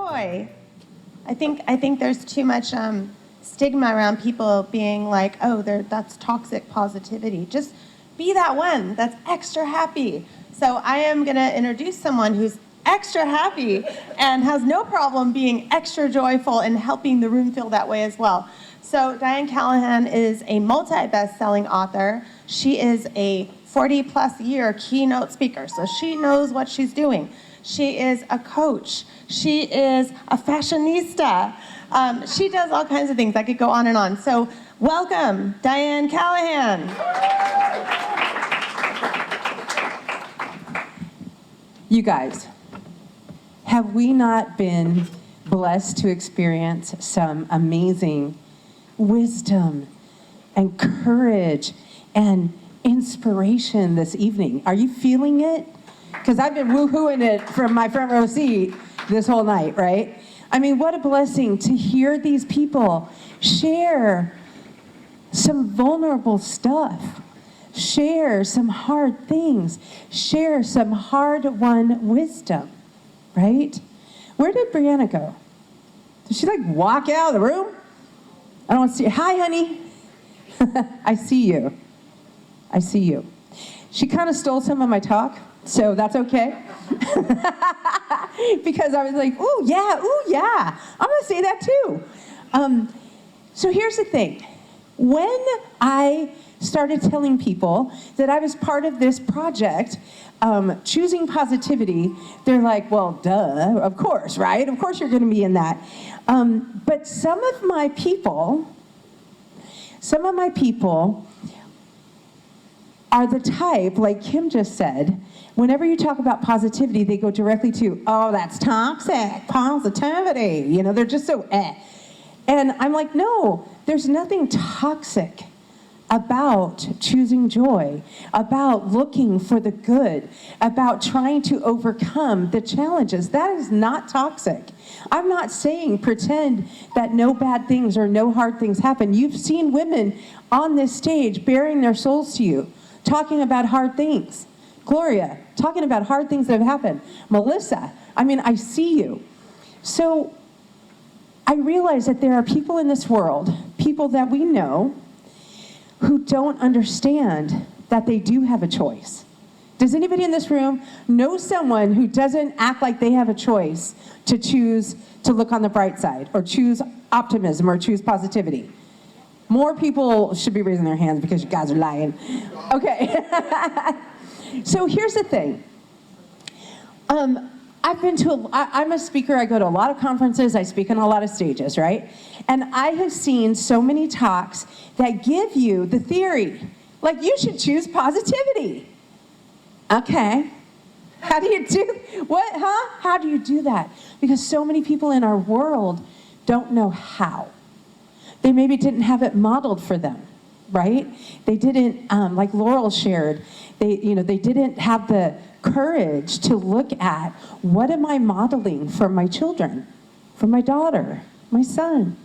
joy. I think there's too much stigma around people being like, oh, that's toxic positivity. Just be that one that's extra happy. So I am going to introduce someone who's extra happy and has no problem being extra joyful and helping the room feel that way as well. So Dianne Callahan is a multi-best-selling author. She is a 40-plus year keynote speaker, so she knows what she's doing. She is a coach. She is a fashionista. She does all kinds of things. I could go on and on. So welcome, Dianne Callahan. You guys, have we not been blessed to experience some amazing wisdom and courage and inspiration this evening? Are you feeling it? Because I've been woo-hooing it from my front row seat this whole night, right? I mean, what a blessing to hear these people share some vulnerable stuff, share some hard things, share some hard-won wisdom, right? Where did Brianna go? Did she like walk out of the room? I don't see. Hi, honey. I see you. I see you. She kind of stole some of my talk, so that's okay. Because I was like, ooh, yeah. I'm going to say that too. So here's the thing. When I started telling people that I was part of this project, choosing positivity, they're like, well, duh, of course, right? Of course you're going to be in that. But some of my people are the type, like Kim just said, whenever you talk about positivity, they go directly to, oh, that's toxic positivity. You know, they're just so eh. And I'm like, no, there's nothing toxic about choosing joy, about looking for the good, about trying to overcome the challenges. That is not toxic. I'm not saying pretend that no bad things or no hard things happen. You've seen women on this stage bearing their souls to you, talking about hard things. Gloria, talking about hard things that have happened. Melissa, I mean, I see you. So I realize that there are people in this world, people that we know, who don't understand that they do have a choice. Does anybody in this room know someone who doesn't act like they have a choice to choose to look on the bright side, or choose optimism, or choose positivity? More people should be raising their hands because you guys are lying. Okay. So here's the thing. I'm a speaker. I go to a lot of conferences. I speak on a lot of stages, right? And I have seen so many talks that give you the theory, like you should choose positivity. Okay. How do you do, what, huh? How do you do that? Because so many people in our world don't know how. They maybe didn't have it modeled for them, right? They didn't, like Laurel shared, they didn't have the courage to look at, what am I modeling for my children, for my daughter, my son?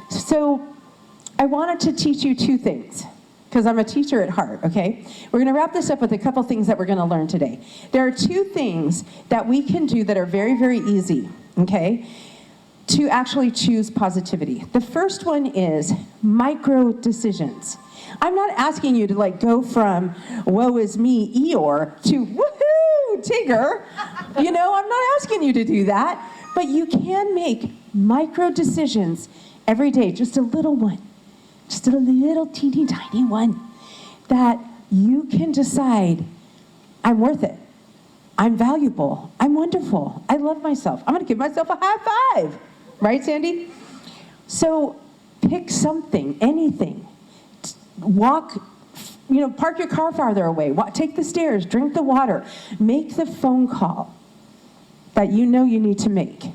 So I wanted to teach you two things, because I'm a teacher at heart, okay? We're going to wrap this up with a couple things that we're going to learn today. There are two things that we can do that are very, very easy, okay, to actually choose positivity. The first one is micro decisions. I'm not asking you to like go from woe is me Eeyore to woohoo Tigger. You know, I'm not asking you to do that, but you can make micro decisions every day, just a little one, just a little teeny tiny one, that you can decide, I'm worth it, I'm valuable, I'm wonderful, I love myself, I'm gonna give myself a high five. Right, Sandy? So pick something, anything. Walk, park your car farther away. Take the stairs, drink the water. Make the phone call that you know you need to make.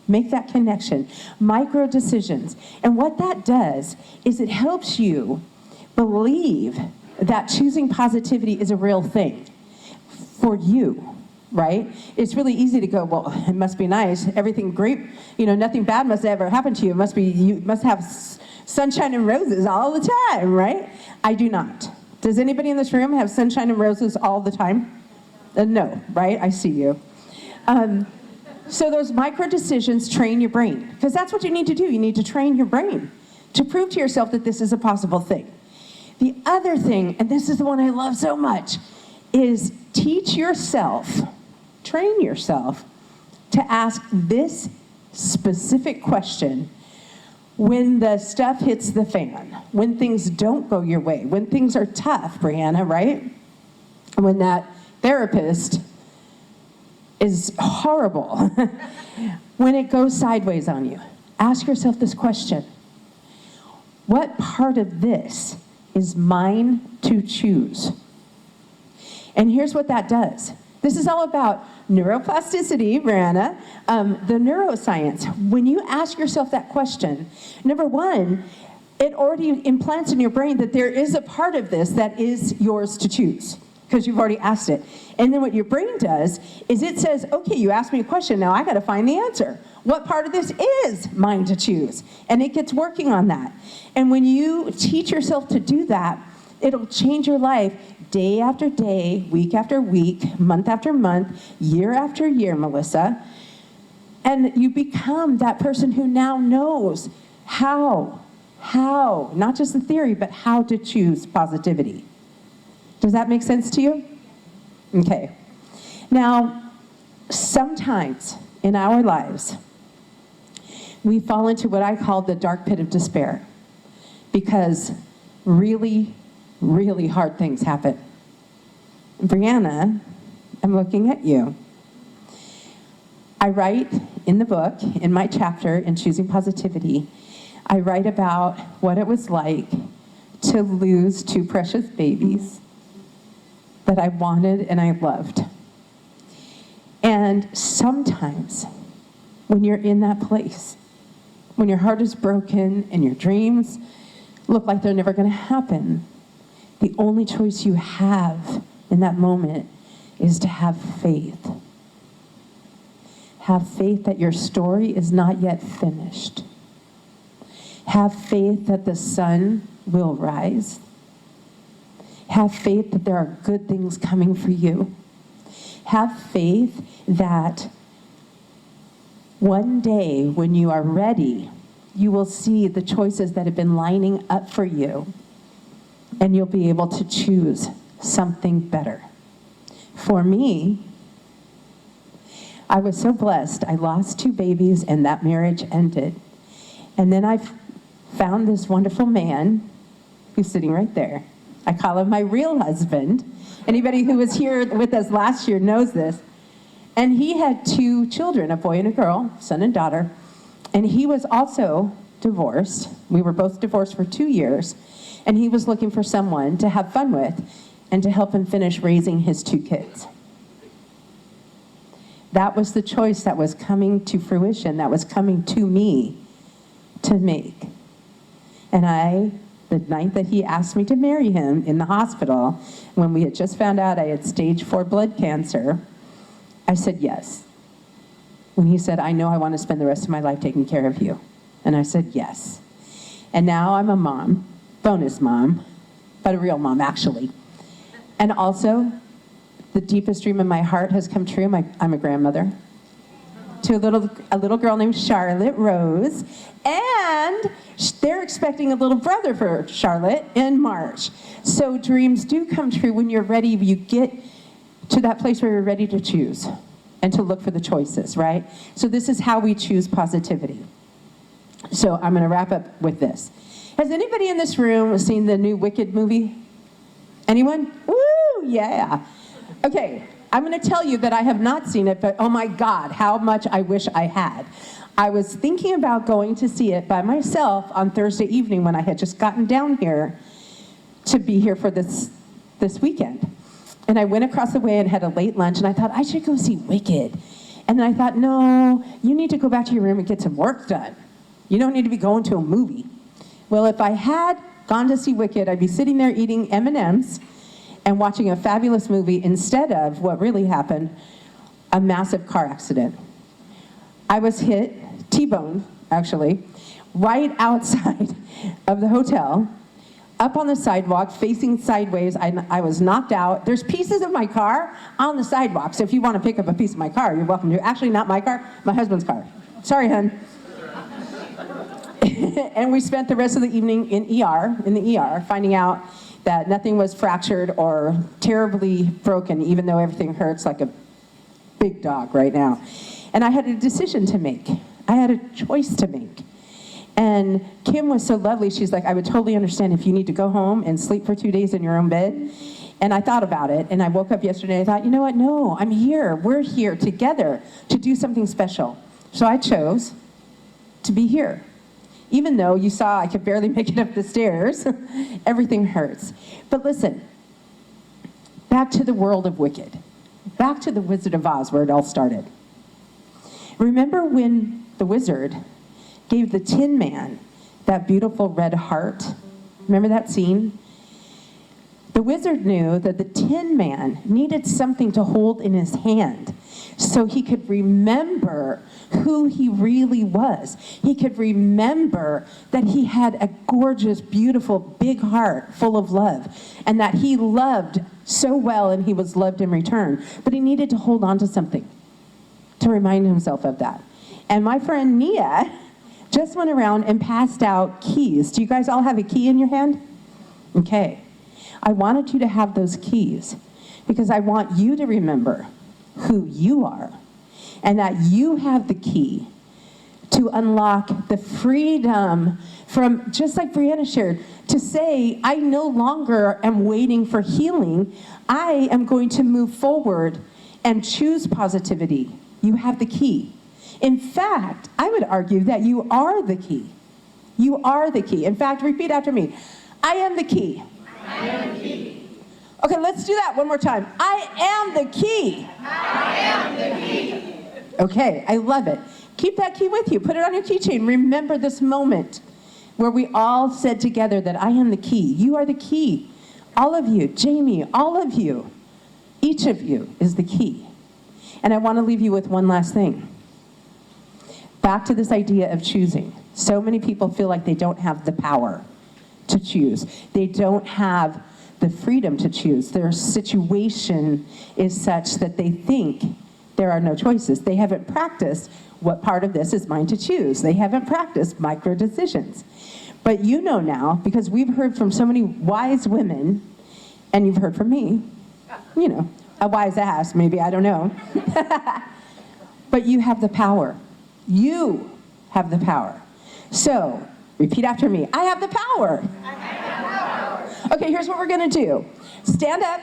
Make that connection. Micro decisions. And what that does is it helps you believe that choosing positivity is a real thing for you. Right? It's really easy to go, well, it must be nice. Everything great, nothing bad must ever happen to you. You must have sunshine and roses all the time, right? I do not. Does anybody in this room have sunshine and roses all the time? No, right? I see you. So those micro decisions train your brain, because that's what you need to do. You need to train your brain to prove to yourself that this is a possible thing. The other thing, and this is the one I love so much, is teach yourself, train yourself to ask this specific question when the stuff hits the fan, when things don't go your way, when things are tough, Brianna, right? When that therapist is horrible, when it goes sideways on you. Ask yourself this question: what part of this is mine to choose? And here's what that does. This is all about neuroplasticity, Brianna, the neuroscience. When you ask yourself that question, number one, it already implants in your brain that there is a part of this that is yours to choose, because you've already asked it. And then what your brain does is it says, okay, you asked me a question, now I gotta find the answer. What part of this is mine to choose? And it gets working on that. And when you teach yourself to do that, it'll change your life day after day, week after week, month after month, year after year, Melissa. And you become that person who now knows how, not just the theory, but how to choose positivity. Does that make sense to you? Okay. Now, sometimes in our lives, we fall into what I call the dark pit of despair, because really, really hard things happen. Brianna, I'm looking at you. I write in the book, in my chapter in Choosing Positivity, I write about what it was like to lose two precious babies that I wanted and I loved. And sometimes when you're in that place, when your heart is broken and your dreams look like they're never going to happen, the only choice you have in that moment is to have faith. Have faith that your story is not yet finished. Have faith that the sun will rise. Have faith that there are good things coming for you. Have faith that one day when you are ready, you will see the choices that have been lining up for you, and you'll be able to choose something better. For me, I was so blessed. I lost two babies and that marriage ended. And then I found this wonderful man who's sitting right there. I call him my real husband. Anybody who was here with us last year knows this. And he had two children, a boy and a girl, son and daughter. And he was also divorced. We were both divorced for 2 years. And he was looking for someone to have fun with and to help him finish raising his two kids. That was the choice that was coming to fruition, that was coming to me to make. And the night that he asked me to marry him in the hospital, when we had just found out I had stage 4 blood cancer, I said yes. When he said, I know I want to spend the rest of my life taking care of you. And I said yes. And now I'm a mom, bonus mom, but a real mom actually. And also, the deepest dream in my heart has come true. I'm a grandmother to a little girl named Charlotte Rose, and they're expecting a little brother for Charlotte in March. So dreams do come true when you're ready. You get to that place where you're ready to choose and to look for the choices, right? So this is how we choose positivity. So I'm going to wrap up with this. Has anybody in this room seen the new Wicked movie? Anyone? Woo, yeah. Okay, I'm going to tell you that I have not seen it, but oh my God, how much I wish I had. I was thinking about going to see it by myself on Thursday evening when I had just gotten down here to be here for this weekend. And I went across the way and had a late lunch, and I thought, I should go see Wicked. And then I thought, no, you need to go back to your room and get some work done. You don't need to be going to a movie. Well, if I had gone to see Wicked, I'd be sitting there eating M&Ms and watching a fabulous movie instead of what really happened, a massive car accident. I was hit, T-boned actually, right outside of the hotel. up on the sidewalk, facing sideways. I was knocked out. There's pieces of my car on the sidewalk, so if you want to pick up a piece of my car, you're welcome to. Actually, not my car, my husband's car. Sorry, hun. And we spent the rest of the evening in the ER, finding out that nothing was fractured or terribly broken, even though everything hurts like a big dog right now. And I had a decision to make. I had a choice to make. And Kim was so lovely. She's like, I would totally understand if you need to go home and sleep for 2 days in your own bed. And I thought about it, and I woke up yesterday, I thought, you know what, no, I'm here. We're here together to do something special. So I chose to be here. Even though you saw I could barely make it up the stairs, everything hurts. But listen, back to the world of Wicked. Back to the Wizard of Oz, where it all started. Remember when the wizard gave the Tin Man that beautiful red heart? Remember that scene? The wizard knew that the Tin Man needed something to hold in his hand so he could remember who he really was. He could remember that he had a gorgeous, beautiful, big heart full of love, and that he loved so well and he was loved in return. But he needed to hold on to something to remind himself of that. And my friend Nia just went around and passed out keys. Do you guys all have a key in your hand? Okay. I wanted you to have those keys because I want you to remember who you are and that you have the key to unlock the freedom from, just like Brianna shared, to say, I no longer am waiting for healing. I am going to move forward and choose positivity. You have the key. In fact, I would argue that you are the key. You are the key. In fact, repeat after me. I am the key. I am the key. Okay, let's do that one more time. I am the key. I am the key. Okay, I love it. Keep that key with you. Put it on your keychain. Remember this moment where we all said together that I am the key. You are the key. All of you, Jamie, all of you, each of you is the key. And I want to leave you with one last thing. Back to this idea of choosing. So many people feel like they don't have the power to choose. They don't have the freedom to choose. Their situation is such that they think there are no choices. They haven't practiced what part of this is mine to choose. They haven't practiced micro decisions. But you know now, because we've heard from so many wise women, and you've heard from me, you know, a wise ass, maybe, I don't know. But you have the power. You have the power. So, repeat after me. I have the power. I have the power. Okay, here's what we're gonna do. Stand up.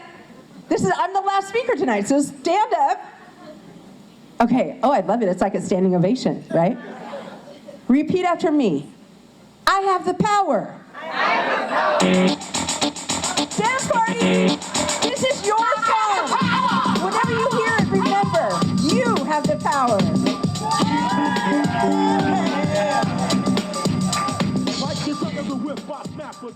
I'm the last speaker tonight, so stand up. Okay, oh, I love it. It's like a standing ovation, right? Repeat after me. I have the power. I have the power. Dance party! This is your song! Whenever you hear it, remember, you have the power. Like this under the whip, I snap a